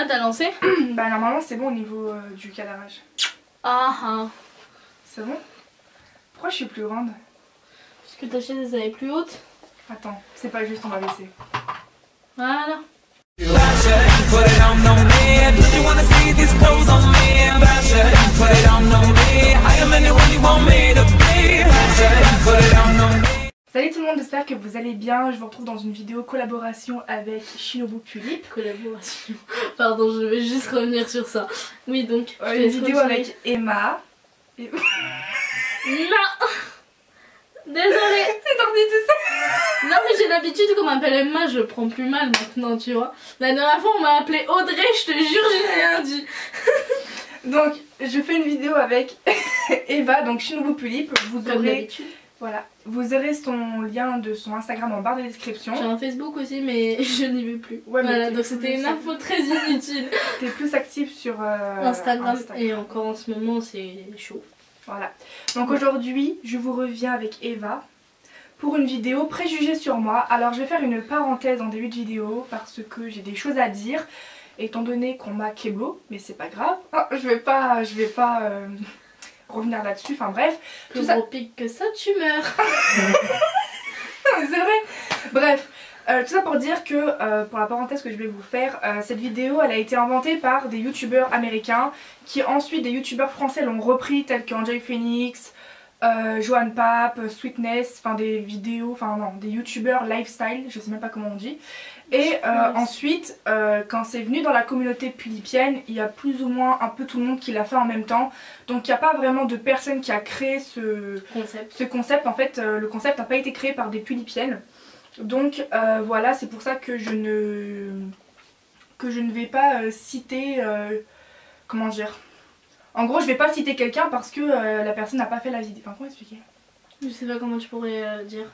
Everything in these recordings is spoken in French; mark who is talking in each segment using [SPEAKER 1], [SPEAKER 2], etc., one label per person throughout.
[SPEAKER 1] Ah, t'as lancé?
[SPEAKER 2] Bah normalement c'est bon au niveau du cadrage.
[SPEAKER 1] Ah ah.
[SPEAKER 2] C'est bon? Pourquoi je suis plus grande?
[SPEAKER 1] Parce que ta chaise elle est plus haute.
[SPEAKER 2] Attends, c'est pas juste, on va baisser.
[SPEAKER 1] Voilà.
[SPEAKER 2] Salut tout le monde, j'espère que vous allez bien. Je vous retrouve dans une vidéo collaboration avec Shinobu Tulip.
[SPEAKER 1] Collaboration. Pardon, je vais juste revenir sur ça. Oui, donc.
[SPEAKER 2] Une vidéo avec Emma. Et...
[SPEAKER 1] Non. Désolée.
[SPEAKER 2] C'est sorti tout ça.
[SPEAKER 1] Non mais j'ai l'habitude qu'on m'appelle Emma, je le prends plus mal maintenant, tu vois. La dernière fois on m'a appelé Audrey, je te jure j'ai rien dit.
[SPEAKER 2] Donc je fais une vidéo avec Eva, donc Shinobu Tulip. Vous
[SPEAKER 1] Comme
[SPEAKER 2] aurez,
[SPEAKER 1] d'habitude.
[SPEAKER 2] voilà, vous aurez son lien de son Instagram en barre de description.
[SPEAKER 1] J'ai un Facebook aussi mais je n'y vais plus.
[SPEAKER 2] Ouais,
[SPEAKER 1] voilà, donc c'était une info très inutile.
[SPEAKER 2] T'es plus active sur
[SPEAKER 1] Instagram et encore en ce moment c'est chaud.
[SPEAKER 2] Voilà. Donc aujourd'hui je vous reviens avec Eva pour une vidéo préjugée sur moi. Alors je vais faire une parenthèse en début de vidéo parce que j'ai des choses à dire étant donné qu'on m'a keblo, mais c'est pas grave. Oh, je vais pas revenir là-dessus, enfin bref.
[SPEAKER 1] Plus gros pic que ça tu meurs.
[SPEAKER 2] C'est vrai. Bref, tout ça pour dire que pour la parenthèse que je vais vous faire, cette vidéo elle a été inventée par des youtubeurs américains qui ensuite des youtubeurs français l'ont repris tels que Enjoy Phoenix, Johan Pape, Sweetness, enfin des vidéos, enfin non, des youtubeurs lifestyle, je sais même pas comment on dit. Et ensuite, quand c'est venu dans la communauté pulipienne, il y a plus ou moins un peu tout le monde qui l'a fait en même temps. Donc il n'y a pas vraiment de personne qui a créé ce concept. En fait, le concept n'a pas été créé par des pulipiennes. Donc voilà, c'est pour ça que je ne vais pas citer, comment dire, en gros je vais pas citer quelqu'un parce que la personne n'a pas fait la vidéo. Enfin, comment expliquer?
[SPEAKER 1] Je sais pas comment tu pourrais dire.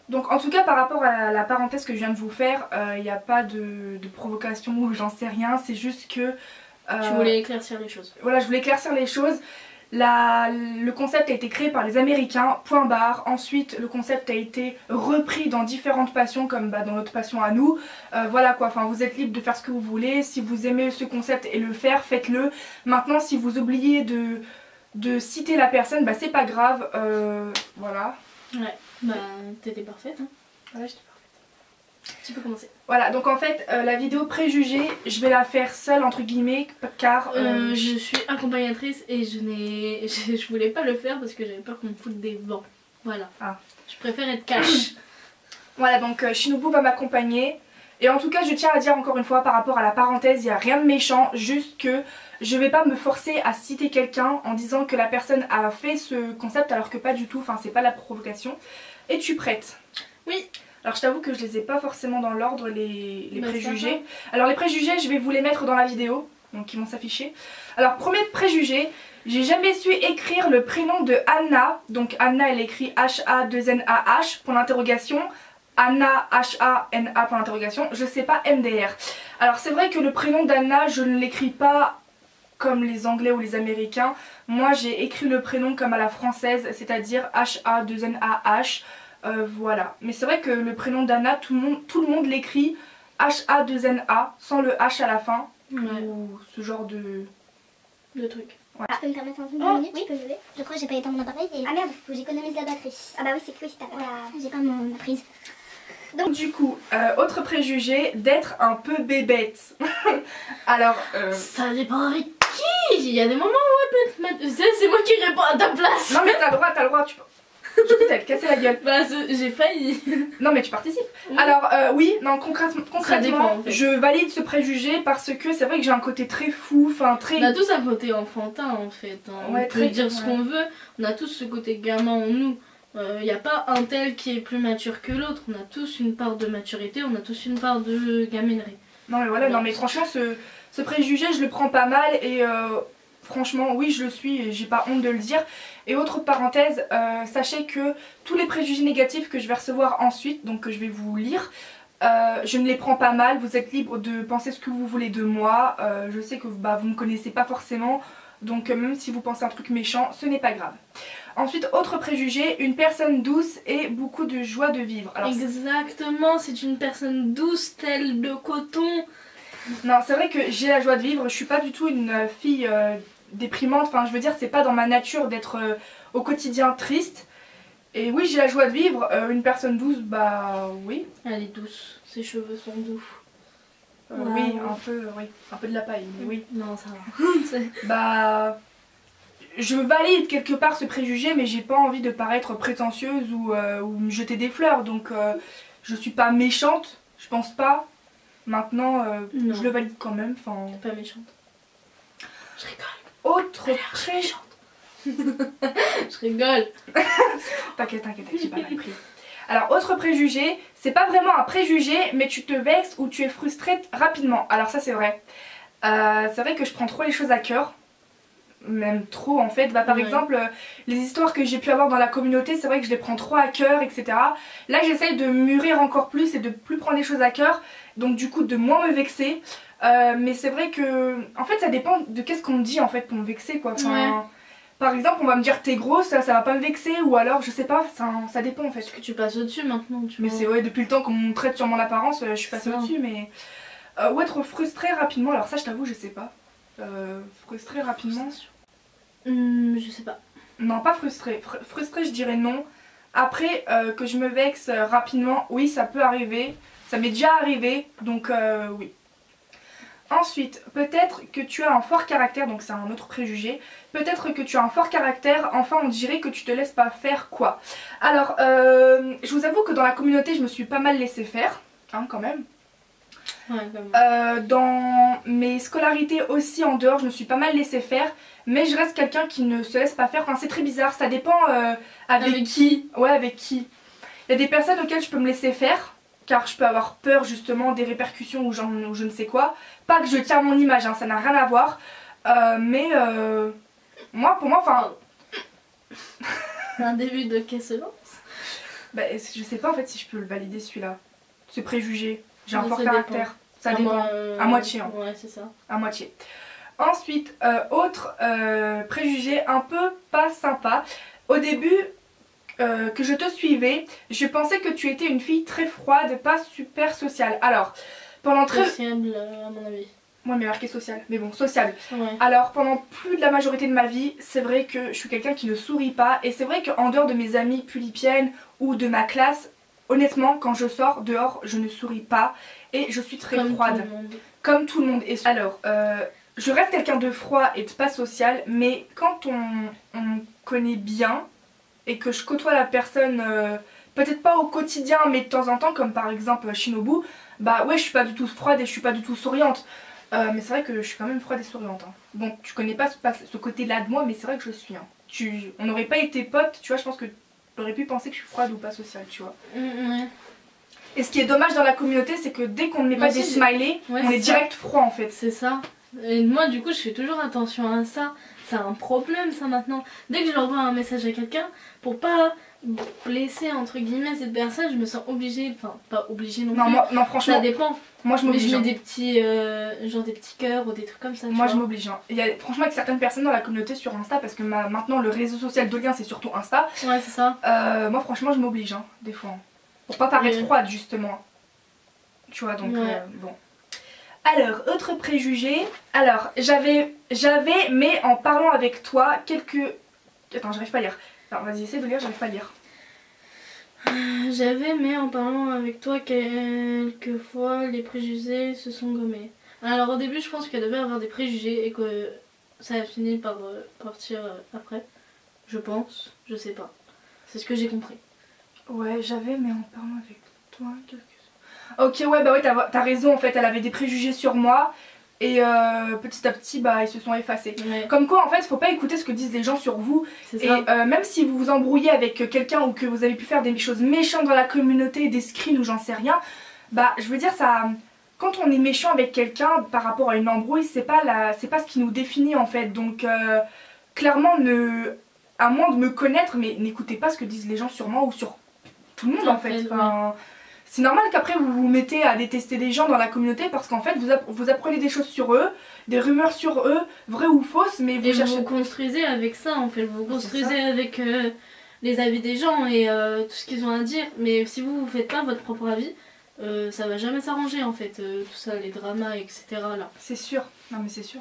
[SPEAKER 2] Donc en tout cas par rapport à la parenthèse que je viens de vous faire, il n'y a pas de provocation ou j'en sais rien, c'est juste que...
[SPEAKER 1] tu voulais éclaircir les choses.
[SPEAKER 2] Voilà, je voulais éclaircir les choses. Le concept a été créé par les Américains, point barre. Ensuite, le concept a été repris dans différentes passions, comme dans notre passion à nous. Voilà quoi, enfin vous êtes libre de faire ce que vous voulez. Si vous aimez ce concept et le faire, faites-le. Maintenant, si vous oubliez de citer la personne, bah c'est pas grave. Voilà.
[SPEAKER 1] Ouais, bah t'étais parfaite. Hein.
[SPEAKER 2] Ouais, j'étais parfaite.
[SPEAKER 1] Tu peux commencer.
[SPEAKER 2] Voilà, donc en fait, la vidéo préjugée, je vais la faire seule entre guillemets, car...
[SPEAKER 1] je suis accompagnatrice et je voulais pas le faire parce que j'avais peur qu'on me foute des vents. Voilà.
[SPEAKER 2] Ah.
[SPEAKER 1] Je préfère être cash.
[SPEAKER 2] Voilà, donc Shinobu va m'accompagner. Et en tout cas, je tiens à dire encore une fois, par rapport à la parenthèse, il n'y a rien de méchant, juste que je vais pas me forcer à citer quelqu'un en disant que la personne a fait ce concept alors que pas du tout, enfin c'est pas la provocation. Es-tu prête?
[SPEAKER 1] Oui.
[SPEAKER 2] Alors je t'avoue que je les ai pas forcément dans l'ordre les préjugés. Alors les préjugés, je vais vous les mettre dans la vidéo, donc ils vont s'afficher. Alors premier préjugé, j'ai jamais su écrire le prénom de Anna. Donc Anna elle écrit H-A-2-N-A-H pour l'interrogation. Anna, H-A-N-A pour l'interrogation. Je sais pas MDR. Alors c'est vrai que le prénom d'Anna je ne l'écris pas comme les Anglais ou les Américains. Moi j'ai écrit le prénom comme à la française, c'est-à-dire H-A-2-N-A-H. Voilà, mais c'est vrai que le prénom d'Anna, tout le monde l'écrit H-A-2-N-A sans le H à la fin, ouais. Ou ce genre de
[SPEAKER 1] truc.
[SPEAKER 2] Ouais.
[SPEAKER 3] Tu peux me permettre un peu de minutes, oui. Tu peux lever. Je crois que j'ai pas éteint mon appareil et... Ah merde, faut que j'économise la batterie. Ah bah oui, c'est que oui, t'as pas... J'ai pas ma prise.
[SPEAKER 2] Donc du coup, autre préjugé, d'être un peu bébête. Alors...
[SPEAKER 1] Ça dépend avec qui. Il y a des moments où elle peut être... C'est moi qui réponds à ta place.
[SPEAKER 2] Non mais t'as le droit, tu peux... Du coup t'as cassé la gueule.
[SPEAKER 1] Bah j'ai failli.
[SPEAKER 2] Non mais tu participes.
[SPEAKER 1] Oui.
[SPEAKER 2] Alors oui, non concrètement
[SPEAKER 1] en fait.
[SPEAKER 2] je valide ce préjugé parce que c'est vrai que j'ai un côté très fou, enfin très...
[SPEAKER 1] On a tous un côté enfantin en fait, hein.
[SPEAKER 2] Ouais,
[SPEAKER 1] on peut dire ce qu'on veut, on a tous ce côté gamin en nous. Y a pas un tel qui est plus mature que l'autre, on a tous une part de maturité, on a tous une part de gaminerie.
[SPEAKER 2] Non mais voilà, non mais franchement ce préjugé je le prends pas mal et franchement oui je le suis et j'ai pas honte de le dire. Et autre parenthèse, sachez que tous les préjugés négatifs que je vais recevoir ensuite, donc que je vais vous lire, je ne les prends pas mal, vous êtes libre de penser ce que vous voulez de moi. Je sais que vous me connaissez pas forcément, Donc même si vous pensez un truc méchant, ce n'est pas grave. Ensuite, autre préjugé, une personne douce et beaucoup de joie de vivre. Alors,
[SPEAKER 1] exactement, c'est une personne douce telle de coton.
[SPEAKER 2] non, c'est vrai que j'ai la joie de vivre, je suis pas du tout une fille déprimante, enfin je veux dire c'est pas dans ma nature d'être au quotidien triste. Et oui, j'ai la joie de vivre, une personne douce, bah oui.
[SPEAKER 1] Elle est douce, ses cheveux sont doux.
[SPEAKER 2] Oui, un peu de la paille, mais oui.
[SPEAKER 1] Non, ça va.
[SPEAKER 2] Bah, je valide quelque part ce préjugé, mais j'ai pas envie de paraître prétentieuse ou me jeter des fleurs, donc je suis pas méchante, je pense pas. Maintenant, je le valide quand même.
[SPEAKER 1] T'es pas méchante. Je rigole.
[SPEAKER 2] Autre
[SPEAKER 1] méchante. Je rigole.
[SPEAKER 2] T'inquiète, j'ai pas mal pris. Alors, autre préjugé, c'est pas vraiment un préjugé, mais tu te vexes ou tu es frustrée rapidement. Alors ça c'est vrai. C'est vrai que je prends trop les choses à cœur. Même trop en fait. Bah, par exemple, les histoires que j'ai pu avoir dans la communauté, c'est vrai que je les prends trop à cœur, etc. Là j'essaye de mûrir encore plus et de plus prendre les choses à cœur. Donc du coup de moins me vexer. Mais c'est vrai que, en fait ça dépend de qu'est-ce qu'on me dit en fait pour me vexer quoi. Par exemple on va me dire t'es grosse, ça va pas me vexer, ou alors je sais pas, ça dépend en fait.
[SPEAKER 1] Parce que tu passes au-dessus maintenant.
[SPEAKER 2] Mais c'est ouais, depuis le temps qu'on me traite sur mon apparence, je suis passée au-dessus. Mais ou être frustrée rapidement, alors ça je t'avoue je sais pas. Frustrée rapidement,
[SPEAKER 1] je sais pas.
[SPEAKER 2] non pas frustrée, frustrée je dirais non. Après que je me vexe rapidement, oui ça peut arriver, ça m'est déjà arrivé, donc oui. Ensuite, peut-être que tu as un fort caractère, donc c'est un autre préjugé. Peut-être que tu as un fort caractère, enfin on dirait que tu te laisses pas faire quoi. Alors, je vous avoue que dans la communauté, je me suis pas mal laissée faire, hein, quand même.
[SPEAKER 1] Ouais, quand même.
[SPEAKER 2] Dans mes scolarités aussi en dehors, je me suis pas mal laissée faire. Mais je reste quelqu'un qui ne se laisse pas faire, enfin c'est très bizarre, ça dépend avec qui. Ouais, avec qui. Il y a des personnes auxquelles je peux me laisser faire, car je peux avoir peur justement des répercussions ou je ne sais quoi. Pas que je tiens mon image, hein, ça n'a rien à voir. Mais moi, pour moi, enfin...
[SPEAKER 1] Un début de questionnement.
[SPEAKER 2] Bah, je sais pas en fait si je peux le valider celui-là. Ce préjugé. J'ai un fort
[SPEAKER 1] ça
[SPEAKER 2] caractère. Ça dépend. À moitié. Hein.
[SPEAKER 1] Ouais, c'est ça.
[SPEAKER 2] À moitié. Ensuite, autre préjugé un peu pas sympa. Au début... que je te suivais, je pensais que tu étais une fille très froide, pas super sociale. Alors, pendant très...
[SPEAKER 1] Sociable, à mon avis.
[SPEAKER 2] Moi, mais marqué sociale, mais bon, sociale.
[SPEAKER 1] Ouais.
[SPEAKER 2] Alors, pendant plus de la majorité de ma vie, c'est vrai que je suis quelqu'un qui ne sourit pas. Et c'est vrai qu'en dehors de mes amies pulipiennes ou de ma classe, honnêtement, quand je sors dehors, je ne souris pas. Et je suis très froide. Comme tout le monde. Et alors, je reste quelqu'un de froid et de pas social, mais quand on me connaît bien... et que je côtoie la personne, peut-être pas au quotidien mais de temps en temps, comme par exemple Shinobu, bah ouais je suis pas du tout froide et je suis pas du tout souriante. Mais c'est vrai que je suis quand même froide et souriante. Hein. Bon, tu connais pas ce côté-là de moi, mais c'est vrai que je suis. Hein. On n'aurait pas été potes, tu vois, je pense que t'aurais pu penser que je suis froide ou pas sociale, tu vois.
[SPEAKER 1] Ouais.
[SPEAKER 2] Et ce qui est dommage dans la communauté, c'est que dès qu'on ne met pas des smileys, on est direct froid en fait.
[SPEAKER 1] C'est ça. Et moi du coup je fais toujours attention à ça. C'est un problème ça maintenant. Dès que je leur envoie un message à quelqu'un, pour pas blesser entre guillemets cette personne, je me sens obligée, enfin pas obligée non plus.
[SPEAKER 2] Non, franchement,
[SPEAKER 1] ça dépend.
[SPEAKER 2] Moi je m'oblige.
[SPEAKER 1] Mais je mets des petits, genre des petits cœurs ou des trucs comme ça.
[SPEAKER 2] Moi je m'oblige. Hein. Il y a franchement avec certaines personnes dans la communauté sur Insta, parce que maintenant le réseau social de lien c'est surtout Insta.
[SPEAKER 1] Ouais c'est ça.
[SPEAKER 2] Moi franchement je m'oblige hein, des fois. Hein. Pour pas paraître froide justement. Tu vois donc bon. Alors, autre préjugé. Alors, j'avais, mais en parlant avec toi, quelques... Attends, j'arrive pas à lire. Alors, vas-y, essaie de lire, j'arrive pas à lire.
[SPEAKER 1] J'avais, mais en parlant avec toi, quelquefois, les préjugés se sont gommés. Alors, au début, je pense qu'il devait y avoir des préjugés et que ça a fini par partir après. Je pense, je sais pas. C'est ce que j'ai compris.
[SPEAKER 2] Ouais, j'avais, mais en parlant avec toi, Ok, ouais, bah ouais, t'as raison en fait, elle avait des préjugés sur moi et petit à petit, bah ils se sont effacés.
[SPEAKER 1] Ouais.
[SPEAKER 2] Comme quoi, en fait, faut pas écouter ce que disent les gens sur vous. Et même si vous vous embrouillez avec quelqu'un ou que vous avez pu faire des choses méchantes dans la communauté, des screens ou j'en sais rien, bah je veux dire, ça. Quand on est méchant avec quelqu'un par rapport à une embrouille, c'est pas ce qui nous définit en fait. Donc, clairement, à moins de me connaître, mais n'écoutez pas ce que disent les gens sur moi ou sur tout le monde en fait. Enfin, c'est normal qu'après vous vous mettez à détester des gens dans la communauté parce qu'en fait vous apprenez des choses sur eux, des rumeurs sur eux, vraies ou fausses, mais vous cherchez...
[SPEAKER 1] vous construisez avec ça en fait, vous construisez avec les avis des gens et tout ce qu'ils ont à dire. Mais si vous faites pas votre propre avis, ça va jamais s'arranger en fait, tout ça, les dramas, etc. là.
[SPEAKER 2] C'est sûr, non mais c'est sûr.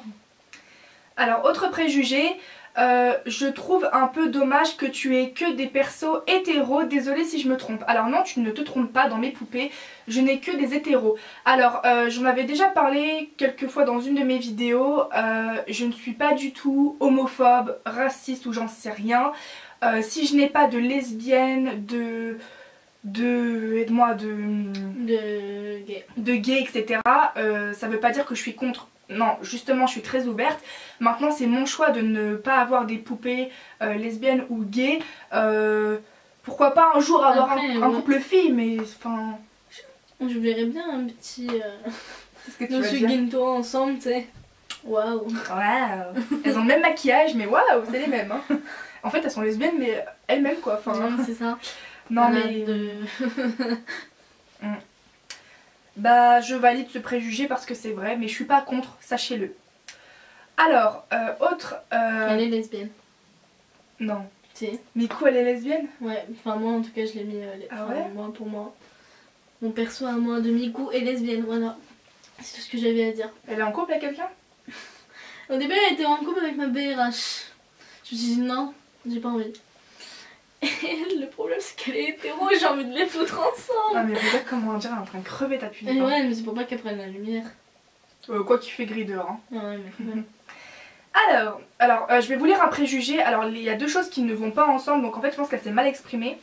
[SPEAKER 2] Alors autre préjugé, je trouve un peu dommage que tu aies que des persos hétéros, désolée si je me trompe. Alors non, tu ne te trompes pas, dans mes poupées, je n'ai que des hétéros. Alors j'en avais déjà parlé quelques fois dans une de mes vidéos, je ne suis pas du tout homophobe, raciste ou j'en sais rien. Si je n'ai pas de lesbienne, aide-moi, de gay, etc. Ça veut pas dire que je suis contre. Non, justement, je suis très ouverte. Maintenant, c'est mon choix de ne pas avoir des poupées lesbiennes ou gays. Pourquoi pas un jour avoir un couple fille, mais enfin...
[SPEAKER 1] Je verrais bien un petit...
[SPEAKER 2] Qu'est-ce que tu
[SPEAKER 1] Monsieur
[SPEAKER 2] vas dire?
[SPEAKER 1] Ginto ensemble, tu sais. Waouh.
[SPEAKER 2] Waouh. Elles ont le même maquillage, mais waouh, c'est les mêmes. Hein. En fait, elles sont lesbiennes, mais elles-mêmes, quoi. Enfin,
[SPEAKER 1] c'est ça.
[SPEAKER 2] Non, mais... Bah, je valide ce préjugé parce que c'est vrai, mais je suis pas contre, sachez-le. Alors, autre...
[SPEAKER 1] Elle est lesbienne.
[SPEAKER 2] Non.
[SPEAKER 1] Si.
[SPEAKER 2] Miku, elle est lesbienne?
[SPEAKER 1] Ouais, enfin moi en tout cas je l'ai mis...
[SPEAKER 2] Ah ouais?
[SPEAKER 1] Moi, pour moi. Mon perso à moi de Miku est lesbienne, voilà. C'est tout ce que j'avais à dire.
[SPEAKER 2] Elle est en couple avec quelqu'un?
[SPEAKER 1] Au début elle était en couple avec ma BRH. Je me suis dit non, j'ai pas envie. Et le problème c'est qu'elle est hétéro et j'ai envie de les foutre ensemble.
[SPEAKER 2] Ah mais regarde comment on dirait, elle est en train de crever ta punaise.
[SPEAKER 1] Ouais mais c'est pour pas qu'elle prenne la lumière.
[SPEAKER 2] Quoi qu'il fait gris dehors. Hein.
[SPEAKER 1] Ouais mais quand même.
[SPEAKER 2] Alors je vais vous lire un préjugé. Alors il y a deux choses qui ne vont pas ensemble, donc en fait je pense qu'elle s'est mal exprimée.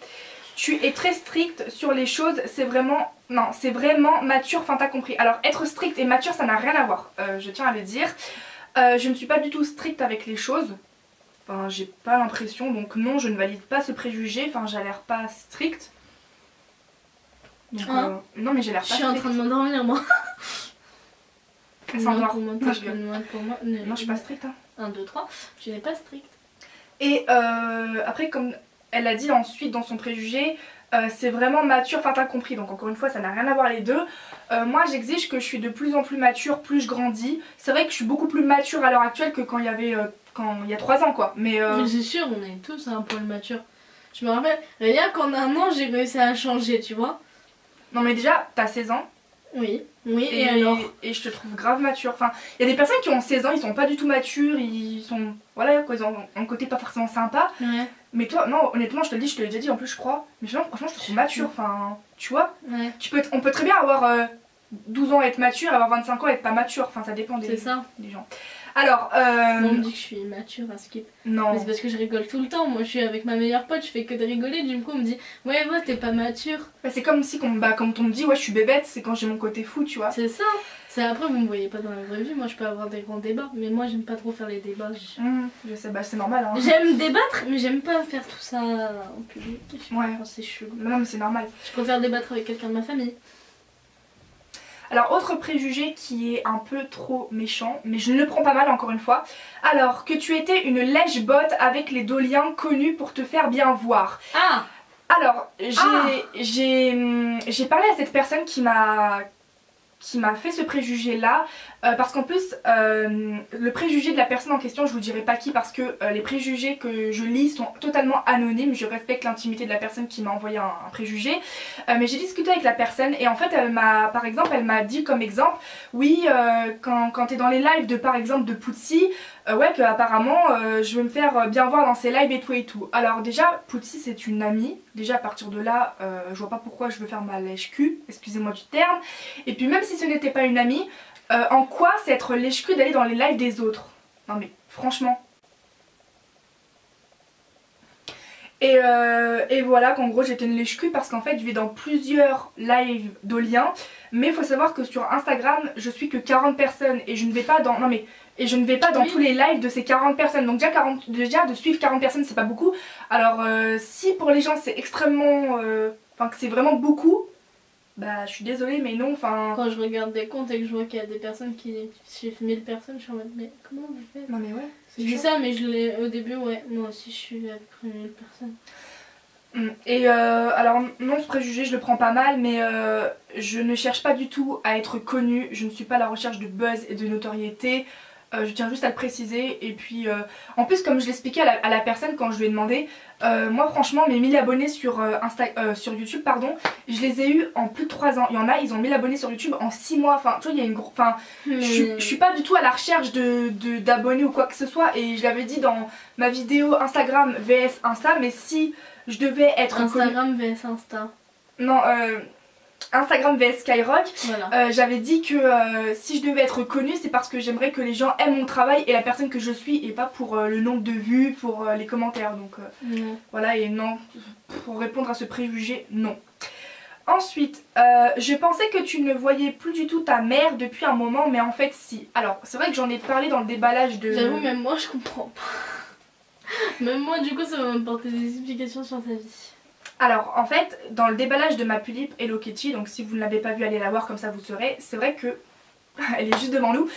[SPEAKER 2] Tu es très stricte sur les choses, c'est vraiment... Non, c'est vraiment mature, enfin t'as compris. Alors être stricte et mature ça n'a rien à voir, je tiens à le dire. Je ne suis pas du tout stricte avec les choses. Enfin, j'ai pas l'impression, donc non, je ne valide pas ce préjugé. Enfin, j'ai l'air pas stricte. Donc, non, mais j'ai l'air pas stricte.
[SPEAKER 1] Je suis en train de m'endormir, moi.
[SPEAKER 2] Elle s'endort.
[SPEAKER 1] Pour moi,
[SPEAKER 2] Non, je
[SPEAKER 1] non,
[SPEAKER 2] suis pas stricte. Hein.
[SPEAKER 1] 1, 2, 3, je n'ai pas stricte.
[SPEAKER 2] Et après, comme elle a dit ensuite dans son préjugé, c'est vraiment mature, enfin t'as compris, donc encore une fois ça n'a rien à voir les deux. Moi j'exige que je suis de plus en plus mature, plus je grandis. C'est vrai que je suis beaucoup plus mature à l'heure actuelle que quand il y avait... il y a 3 ans quoi, mais
[SPEAKER 1] c'est sûr, on est tous un poil mature. Je me rappelle, rien qu'en 1 an j'ai réussi à changer, tu vois.
[SPEAKER 2] Non mais déjà, t'as 16 ans.
[SPEAKER 1] Oui, et alors
[SPEAKER 2] et je te trouve grave mature. Enfin, il y a des personnes qui ont 16 ans, ils sont pas du tout matures, ils sont... Voilà quoi, ils ont un côté pas forcément sympa.
[SPEAKER 1] Ouais.
[SPEAKER 2] Mais toi, non, honnêtement, je te le dis, je te l'ai déjà dit en plus je crois. Mais franchement, je te trouve mature, enfin, tu vois.
[SPEAKER 1] Ouais.
[SPEAKER 2] On peut très bien avoir 12 ans et être mature, avoir 25 ans et être pas mature. Enfin, ça dépend des gens. Alors,
[SPEAKER 1] on me dit que je suis mature à skip.
[SPEAKER 2] Non.
[SPEAKER 1] Mais c'est parce que je rigole tout le temps. Moi, je suis avec ma meilleure pote, je fais que de rigoler. Du coup, on me dit, ouais, moi, t'es pas mature.
[SPEAKER 2] Bah, c'est comme si, comme on me dit, ouais, je suis bébête, c'est quand j'ai mon côté fou, tu vois.
[SPEAKER 1] C'est ça. C'est après, vous me voyez pas dans la vraie vie. Moi, je peux avoir des grands débats. Mais moi, j'aime pas trop faire les débats.
[SPEAKER 2] Je sais, bah, c'est normal. Hein.
[SPEAKER 1] J'aime débattre, mais j'aime pas faire tout ça en public.
[SPEAKER 2] Ouais.
[SPEAKER 1] C'est chelou.
[SPEAKER 2] Non, mais c'est normal.
[SPEAKER 1] Je préfère débattre avec quelqu'un de ma famille.
[SPEAKER 2] Alors autre préjugé qui est un peu trop méchant, mais je ne le prends pas mal encore une fois. Alors que tu étais une lèche-botte avec les Doliens connus pour te faire bien voir.
[SPEAKER 1] Ah.
[SPEAKER 2] Alors j'ai parlé à cette personne qui m'a fait ce préjugé là parce qu'en plus le préjugé de la personne en question, je vous dirai pas qui parce que les préjugés que je lis sont totalement anonymes, je respecte l'intimité de la personne qui m'a envoyé un préjugé, mais j'ai discuté avec la personne et en fait par exemple elle m'a dit comme exemple, oui quand t'es dans les lives de par exemple de Poutsi, ouais que apparemment je veux me faire bien voir dans ses lives et tout. Alors déjà Poutsi c'est une amie, déjà à partir de là je vois pas pourquoi je veux faire ma lèche-cul, excusez-moi du terme, et puis même si ce n'était pas une amie, en quoi c'est être lèche-cul d'aller dans les lives des autres? Non mais franchement. Et voilà qu'en gros j'étais une lèche-cul parce qu'en fait je vais dans plusieurs lives d'Olien, mais il faut savoir que sur Instagram je suis que 40 personnes et je ne vais pas dans... Non mais... Et je ne vais pas dans tous les lives de ces 40 personnes. Donc déjà de suivre 40 personnes c'est pas beaucoup. Alors si pour les gens c'est extrêmement... Enfin que c'est vraiment beaucoup, bah je suis désolée mais non, enfin...
[SPEAKER 1] Quand je regarde des comptes et que je vois qu'il y a des personnes qui suivent 1000 personnes, je suis en mode mais comment vous faites?
[SPEAKER 2] Non mais ouais.
[SPEAKER 1] Je dis ça mais je l'ai au début, ouais, moi aussi je suis avec 1000 personnes.
[SPEAKER 2] Et alors non, ce préjugé je le prends pas mal, mais je ne cherche pas du tout à être connue, je ne suis pas à la recherche de buzz et de notoriété, je tiens juste à le préciser. Et puis en plus, comme je l'expliquais à la personne quand je lui ai demandé, moi franchement mes 1000 abonnés sur, sur YouTube, pardon, je les ai eu en plus de 3 ans. Il y en a, ils ont 1000 abonnés sur YouTube en 6 mois, enfin tu vois, il y a une grosse... Enfin, je suis pas du tout à la recherche d'abonnés ou quoi que ce soit, et je l'avais dit dans ma vidéo Instagram vs Insta, mais si je devais être
[SPEAKER 1] Instagram vs Insta.
[SPEAKER 2] Non, Instagram vs Skyrock.
[SPEAKER 1] Voilà.
[SPEAKER 2] J'avais dit que si je devais être connue, c'est parce que j'aimerais que les gens aiment mon travail et la personne que je suis, et pas pour le nombre de vues, pour les commentaires. Donc voilà, et non, pour répondre à ce préjugé, non. Ensuite, je pensais que tu ne voyais plus du tout ta mère depuis un moment, mais en fait si. Alors, c'est vrai que j'en ai parlé dans le déballage de...
[SPEAKER 1] J'avoue, même moi je comprends pas. Même moi du coup ça va m'apporter des explications sur ta vie.
[SPEAKER 2] Alors en fait, dans le déballage de ma Pulippe Hello Kitty, donc si vous ne l'avez pas vue, allez la voir, comme ça vous saurez, c'est vrai que elle est juste devant nous,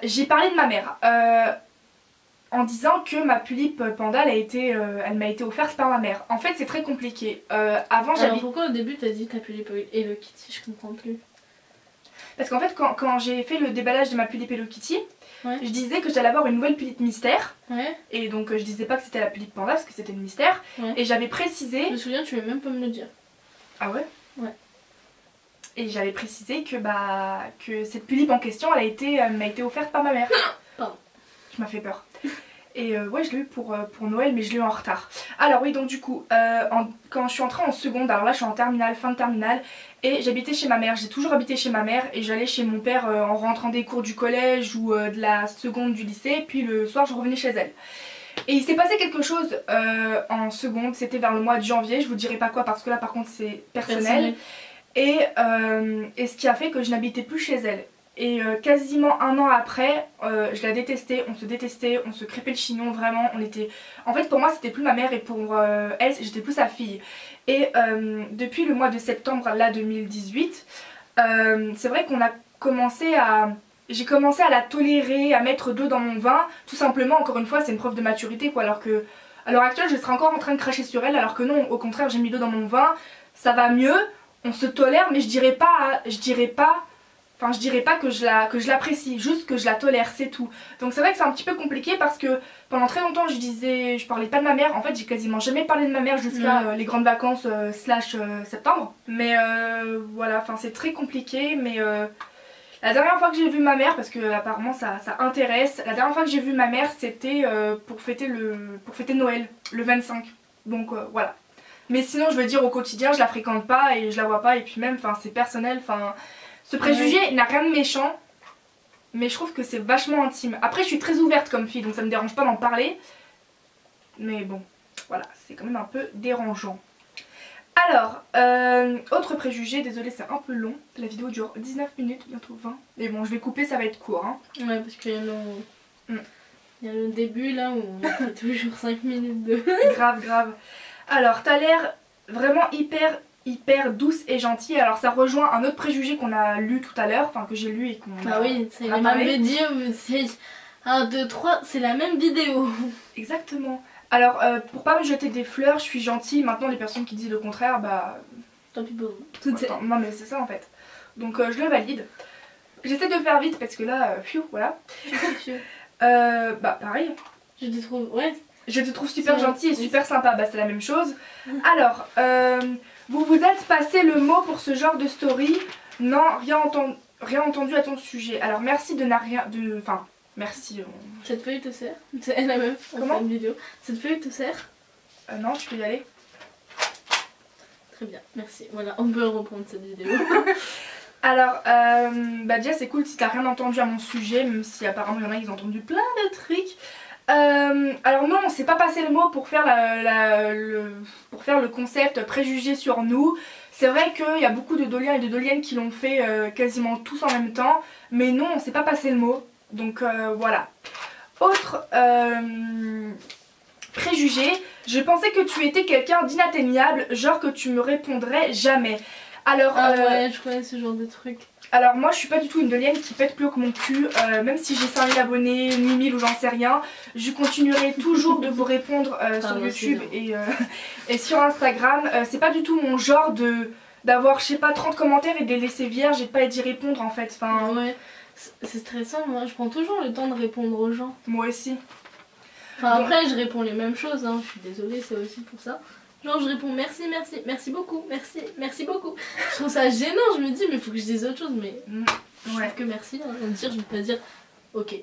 [SPEAKER 2] j'ai parlé de ma mère en disant que ma Pulippe Panda elle m'a été offerte par ma mère. En fait c'est très compliqué. Avant j'avais...
[SPEAKER 1] Alors pourquoi au début t'as dit ta Pulippe Hello Kitty, je comprends plus.
[SPEAKER 2] Parce qu'en fait quand j'ai fait le déballage de ma Pulippe Hello Kitty,
[SPEAKER 1] ouais,
[SPEAKER 2] je disais que j'allais avoir une nouvelle Pulippe mystère.
[SPEAKER 1] Ouais.
[SPEAKER 2] Et donc je disais pas que c'était la Pulippe Panda parce que c'était le mystère.
[SPEAKER 1] Ouais.
[SPEAKER 2] Et j'avais précisé...
[SPEAKER 1] Je me souviens, tu veux même pas me le dire.
[SPEAKER 2] Ah ouais?
[SPEAKER 1] Ouais.
[SPEAKER 2] Et j'avais précisé que que cette Pulippe en question elle m'a été offerte par ma mère.
[SPEAKER 1] Pardon.
[SPEAKER 2] Tu m'as fait peur. Et ouais, je l'ai eu pour Noël, mais je l'ai eu en retard. Alors oui, donc du coup, quand je suis entrée en seconde, alors là je suis en terminale, fin de terminale, et j'habitais chez ma mère. J'ai toujours habité chez ma mère et j'allais chez mon père en rentrant des cours du collège ou de la seconde du lycée, puis le soir je revenais chez elle. Et il s'est passé quelque chose en seconde, c'était vers le mois de janvier, je vous dirai pas quoi parce que là par contre c'est personnel. Et ce qui a fait que je n'habitais plus chez elle. Et quasiment un an après, je la détestais, on se détestait, on se crêpait le chignon, vraiment, on était... En fait pour moi c'était plus ma mère et pour elle j'étais plus sa fille. Et depuis le mois de septembre là 2018, c'est vrai qu'on a commencé à... J'ai commencé à la tolérer, à mettre d'eau dans mon vin, tout simplement, encore une fois c'est une preuve de maturité quoi, alors que à l'heure actuelle je serais encore en train de cracher sur elle, alors que non, au contraire j'ai mis de l'eau dans mon vin, ça va mieux, on se tolère, mais je dirais pas que je l'apprécie, juste que je la tolère, c'est tout. Donc c'est vrai que c'est un petit peu compliqué parce que pendant très longtemps je parlais pas de ma mère. En fait j'ai quasiment jamais parlé de ma mère jusqu'à les grandes vacances / septembre. Mais voilà, enfin c'est très compliqué. Mais la dernière fois que j'ai vu ma mère, parce que apparemment ça intéresse, la dernière fois que j'ai vu ma mère c'était pour fêter Noël, le 25. Donc voilà. Mais sinon je veux dire au quotidien je la fréquente pas et je la vois pas, et puis même c'est personnel, enfin... Ce préjugé n'a rien de méchant, mais je trouve que c'est vachement intime. Après je suis très ouverte comme fille, donc ça me dérange pas d'en parler. Mais bon, voilà, c'est quand même un peu dérangeant. Alors, autre préjugé, désolée c'est un peu long. La vidéo dure 19 minutes, bientôt 20. Mais bon, je vais couper, ça va être court. Hein.
[SPEAKER 1] Ouais, parce qu'il y a le début là où on fait toujours 5 minutes de...
[SPEAKER 2] Grave, grave. Alors, t'as l'air vraiment hyper douce et gentille. Alors ça rejoint un autre préjugé qu'on a lu tout à l'heure, enfin que j'ai lu et qu'on a...
[SPEAKER 1] Ah oui, c'est la même vidéo, c'est 1, 2, 3, c'est la même vidéo. Exactement.
[SPEAKER 2] Alors pour pas me jeter des fleurs, je suis gentille. Maintenant les personnes qui disent le contraire, bah...
[SPEAKER 1] Tant pis pour vous.
[SPEAKER 2] Non mais c'est ça en fait. Donc je le valide. J'essaie de faire vite parce que là, voilà. Bah pareil.
[SPEAKER 1] Je te trouve, ouais.
[SPEAKER 2] Je te trouve super gentille et super sympa, bah c'est la même chose. Alors, vous vous êtes passé le mot pour ce genre de story. Non, rien entendu à ton sujet. Alors merci de n'a rien... Enfin, merci.
[SPEAKER 1] Cette feuille te sert? C'est la même vidéo. Cette feuille te sert?
[SPEAKER 2] Non, tu peux y aller.
[SPEAKER 1] Très bien, merci. Voilà, on peut reprendre cette vidéo.
[SPEAKER 2] Alors, bah déjà c'est cool si t'as rien entendu à mon sujet, même si apparemment il y en a qui ont entendu plein de trucs. Alors non, on s'est pas passé le mot pour faire le concept préjugé sur nous. C'est vrai qu'il y a beaucoup de doliens et de doliennes qui l'ont fait quasiment tous en même temps, mais non, on s'est pas passé le mot. Donc voilà. Autre préjugé, je pensais que tu étais quelqu'un d'inatteignable, genre que tu me répondrais jamais. Alors
[SPEAKER 1] ouais, je connais ce genre de truc.
[SPEAKER 2] Alors moi je suis pas du tout une dolienne qui pète plus haut que mon cul, même si j'ai 5000 abonnés, 8000 ou j'en sais rien, je continuerai toujours de vous répondre sur YouTube et sur Instagram. C'est pas du tout mon genre d'avoir je sais pas 30 commentaires et de les laisser vierges et de pas d'y répondre en fait. Enfin,
[SPEAKER 1] ouais, c'est stressant, moi je prends toujours le temps de répondre aux gens.
[SPEAKER 2] Moi aussi.
[SPEAKER 1] Enfin après je réponds les mêmes choses, hein. Je suis désolée, c'est aussi pour ça. Genre je réponds merci, merci, merci beaucoup, merci, merci beaucoup. Je trouve ça gênant, je me dis mais faut que je dise autre chose, mais je trouve que merci, hein, dire, je vais pas dire ok.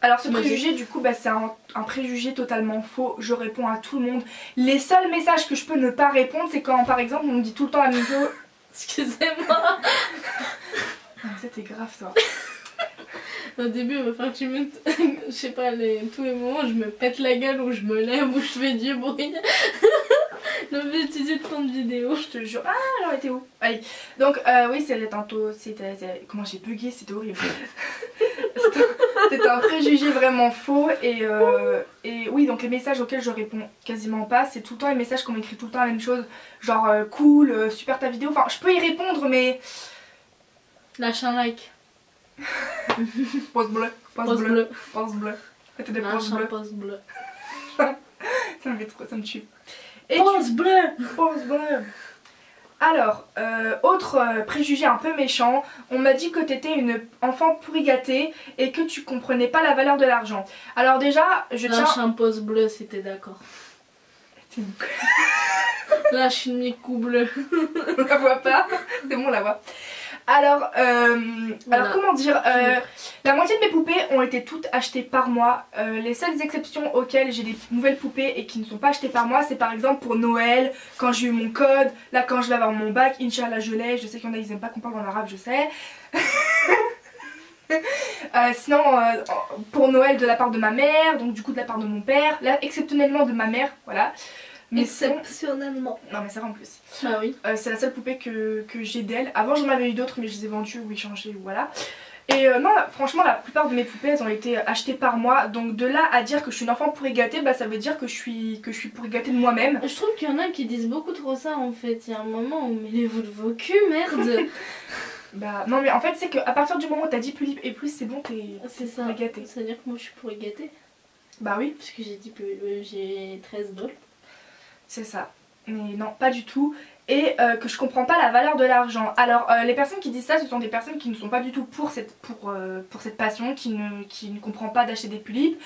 [SPEAKER 2] Alors ce préjugé du coup bah, c'est un préjugé totalement faux, je réponds à tout le monde. Les seuls messages que je peux ne pas répondre c'est quand par exemple on me dit tout le temps à Miko.
[SPEAKER 1] Excusez-moi.
[SPEAKER 2] C'était grave ça.
[SPEAKER 1] Au début, il va falloir que tu me... je sais pas, tous les moments où je me pète la gueule, où je me lève, où je fais du bruit. Le bêtisier de ton vidéo.
[SPEAKER 2] Je te jure. Ah, j'en étais où? Allez. Donc, oui, c'était tantôt. Comment j'ai bugué? C'était horrible. C'est un préjugé vraiment faux. Et oui, donc les messages auxquels je réponds quasiment pas, c'est tout le temps les messages qu'on m'écrit tout le temps la même chose. Genre, cool, super ta vidéo. Enfin, je peux y répondre, mais.
[SPEAKER 1] Lâche un like.
[SPEAKER 2] Pause bleu. Pause bleu. Pause bleu. Faites des pauses bleues.
[SPEAKER 1] Pause bleu.
[SPEAKER 2] Ça me fait trop, ça me tue.
[SPEAKER 1] Pause bleu.
[SPEAKER 2] Pause bleu. Alors, autre préjugé un peu méchant, on m'a dit que t'étais une enfant pourri gâtée et que tu comprenais pas la valeur de l'argent. Alors déjà, je tiens...
[SPEAKER 1] Lâche un pause bleu si t'es d'accord. Lâche une micou bleue.
[SPEAKER 2] On la voit pas, c'est bon on la voit. Alors, alors comment dire, la moitié de mes poupées ont été toutes achetées par moi. Les seules exceptions auxquelles j'ai des nouvelles poupées et qui ne sont pas achetées par moi, c'est par exemple pour Noël, quand j'ai eu mon code, là quand je vais avoir mon bac, Inch'Allah je l'ai, je sais qu'il y en a ils aiment pas qu'on parle en arabe, je sais. Sinon pour Noël de la part de ma mère, donc du coup de la part de mon père, là exceptionnellement de ma mère, voilà. Mais
[SPEAKER 1] exceptionnellement.
[SPEAKER 2] Non mais ça va en plus.
[SPEAKER 1] Bah oui.
[SPEAKER 2] C'est la seule poupée que j'ai d'elle. Avant j'en avais eu d'autres mais je les ai vendues ou échangées ou voilà. Et non franchement la plupart de mes poupées elles ont été achetées par moi. Donc de là à dire que je suis une enfant pourri gâtée, bah ça veut dire que je suis pourri gâtée de moi-même.
[SPEAKER 1] Je trouve qu'il y en a qui disent beaucoup trop ça en fait. Il y a un moment où mêlez-vous de vos culs, merde.
[SPEAKER 2] Bah non mais en fait c'est qu'à partir du moment où t'as 10 plus et plus c'est bon t'es pourri gâtée.
[SPEAKER 1] Ça veut dire que moi je suis pourri gâtée.
[SPEAKER 2] Bah oui.
[SPEAKER 1] Parce que j'ai 13 balles.
[SPEAKER 2] C'est ça. Mais non, pas du tout. Et que je comprends pas la valeur de l'argent. Alors les personnes qui disent ça, ce sont des personnes qui ne sont pas du tout pour cette passion, qui ne comprend pas d'acheter des tulipes.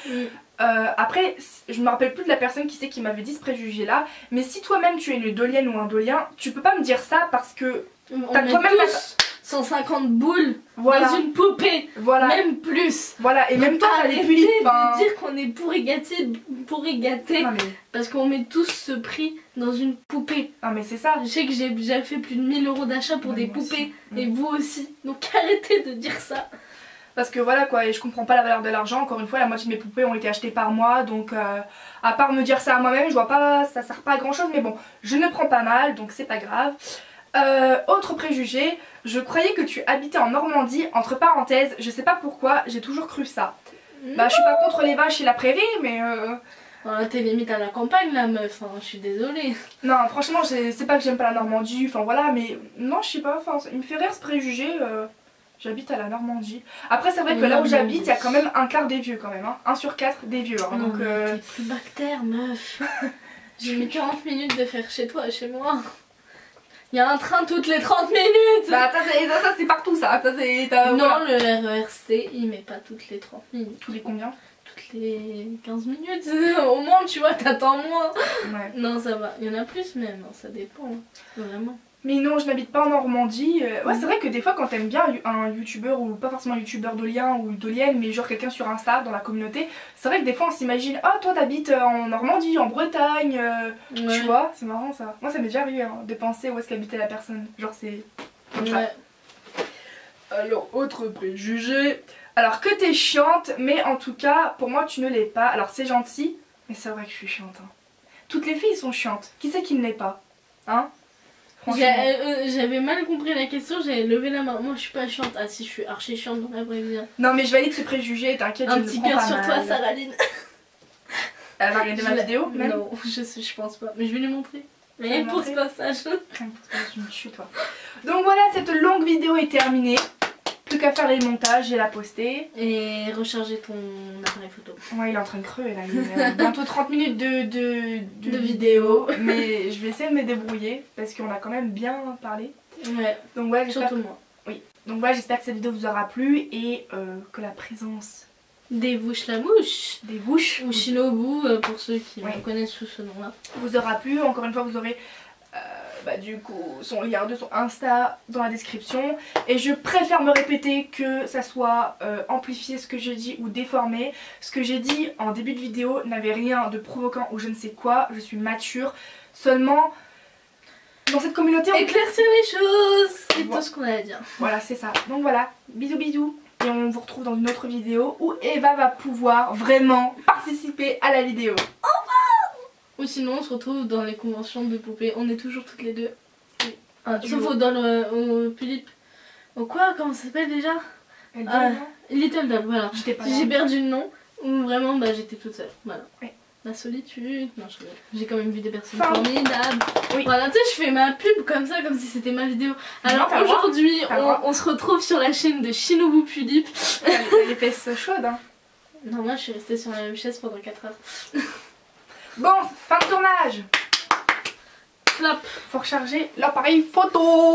[SPEAKER 2] Après, je me rappelle plus de la personne qui m'avait dit ce préjugé là. Mais si toi-même tu es une dolienne ou un dolien, tu peux pas me dire ça parce que
[SPEAKER 1] t'as toi-même 150 boules
[SPEAKER 2] voilà.
[SPEAKER 1] Dans une poupée, voilà. Même plus.
[SPEAKER 2] Voilà, et même toi t'as des tulipes.
[SPEAKER 1] De dire qu'on est pourri gâté parce qu'on met tous ce prix dans une poupée.
[SPEAKER 2] Non mais c'est ça.
[SPEAKER 1] Je sais que j'ai déjà fait plus de 1000 € d'achat pour des poupées et vous aussi. Donc arrêtez de dire ça.
[SPEAKER 2] Parce que voilà quoi, et je comprends pas la valeur de l'argent. Encore une fois, la moitié de mes poupées ont été achetées par moi. Donc à part me dire ça à moi-même, je vois pas, ça sert pas à grand chose. Mais bon, je ne prends pas mal, donc c'est pas grave. Autre préjugé, je croyais que tu habitais en Normandie, entre parenthèses, je sais pas pourquoi, j'ai toujours cru ça. Bah je suis pas contre les vaches et la prairie, mais
[SPEAKER 1] t'es limite à la campagne la meuf, hein, je suis désolée.
[SPEAKER 2] Non franchement c'est pas que j'aime pas la Normandie, enfin voilà, mais non je sais pas, il me fait rire ce préjugé, j'habite à la Normandie. Après c'est vrai que là où j'habite, il y a quand même un quart des vieux quand même, hein, 1 sur 4 des vieux. Hein,
[SPEAKER 1] non,
[SPEAKER 2] donc
[SPEAKER 1] t'es plus bactère meuf. J'ai mis 40 minutes de faire chez toi, chez moi. Il y a un train toutes les 30 minutes.
[SPEAKER 2] Bah ça c'est partout ça.
[SPEAKER 1] Non voilà. Le RERC il met pas toutes les 30 minutes.
[SPEAKER 2] Tous les combien?
[SPEAKER 1] Toutes les 15 minutes. Au moins tu vois t'attends moins.
[SPEAKER 2] Ouais.
[SPEAKER 1] Non ça va, il y en a plus même, ça dépend. Vraiment.
[SPEAKER 2] Mais non je n'habite pas en Normandie. Ouais c'est vrai que des fois quand t'aimes bien un youtubeur ou pas forcément un youtubeur dolien ou dolienne mais genre quelqu'un sur Insta dans la communauté, c'est vrai que des fois on s'imagine ah toi t'habites en Normandie, en Bretagne, tu vois, c'est marrant ça. Moi ça m'est déjà arrivé hein, de penser où est-ce qu'habitait la personne, genre c'est comme ça. Alors autre préjugé, alors que t'es chiante mais en tout cas pour moi tu ne l'es pas. Alors c'est gentil mais c'est vrai que je suis chiante hein. Toutes les filles sont chiantes, qui c'est qui ne l'est pas hein?
[SPEAKER 1] J'avais mal compris la question, j'avais levé la main. Moi je suis pas chiante. Ah si, je suis archi chiante dans la vraie vie.
[SPEAKER 2] Non mais je valide ce préjugé, t'inquiète.
[SPEAKER 1] Un petit cœur sur toi, Saraline.
[SPEAKER 2] Elle va regarder ma vidéo même?
[SPEAKER 1] Non, je pense pas. Mais je vais lui montrer. Mais pour ce passage.
[SPEAKER 2] Tu me tues toi. Donc voilà, cette longue vidéo est terminée. plus qu'à faire les montages et la poster.
[SPEAKER 1] Et recharger ton appareil photo.
[SPEAKER 2] Ouais, il est en train de crever là. Il a bientôt 30 minutes de vidéo. Mais je vais essayer de me débrouiller parce qu'on a quand même bien parlé.
[SPEAKER 1] Ouais,
[SPEAKER 2] donc ouais,
[SPEAKER 1] surtout moi.
[SPEAKER 2] Oui, donc voilà, j'espère que cette vidéo vous aura plu et que la présence
[SPEAKER 1] des Wouch la mouche,
[SPEAKER 2] des Wouch
[SPEAKER 1] ou Shinobu pour ceux qui me connaissent sous ce nom là,
[SPEAKER 2] vous aura plu. Encore une fois, vous aurez du coup son lien de son Insta dans la description. Et je préfère me répéter que ça soit amplifié ce que j'ai dit ou déformé. Ce que j'ai dit en début de vidéo n'avait rien de provoquant ou je ne sais quoi. Je suis mature. Seulement dans cette communauté on
[SPEAKER 1] éclaircir les choses, c'est tout ce qu'on a à dire.
[SPEAKER 2] Voilà, c'est ça. Donc voilà, bisous bisous. Et on vous retrouve dans une autre vidéo où Eva va pouvoir vraiment participer à la vidéo.
[SPEAKER 1] Ou sinon on se retrouve dans les conventions de poupées, on est toujours toutes les deux. Oui. Sauf dans au Philippe. Au quoi, comment ça s'appelle déjà? Little Doll, voilà. J'ai perdu le nom, où vraiment j'étais toute seule. Voilà. Oui. La solitude, non j'ai quand même vu des personnes formidables. Oui. Voilà, tu sais, je fais ma pub comme ça, comme si c'était ma vidéo. Alors aujourd'hui, on se retrouve sur la chaîne de Shinobu Philippe.
[SPEAKER 2] T'as les fesses chaudes hein.
[SPEAKER 1] Non, moi je suis restée sur la même chaise pendant 4 heures.
[SPEAKER 2] Bon, fin de tournage.
[SPEAKER 1] Flop.
[SPEAKER 2] Faut recharger l'appareil photo.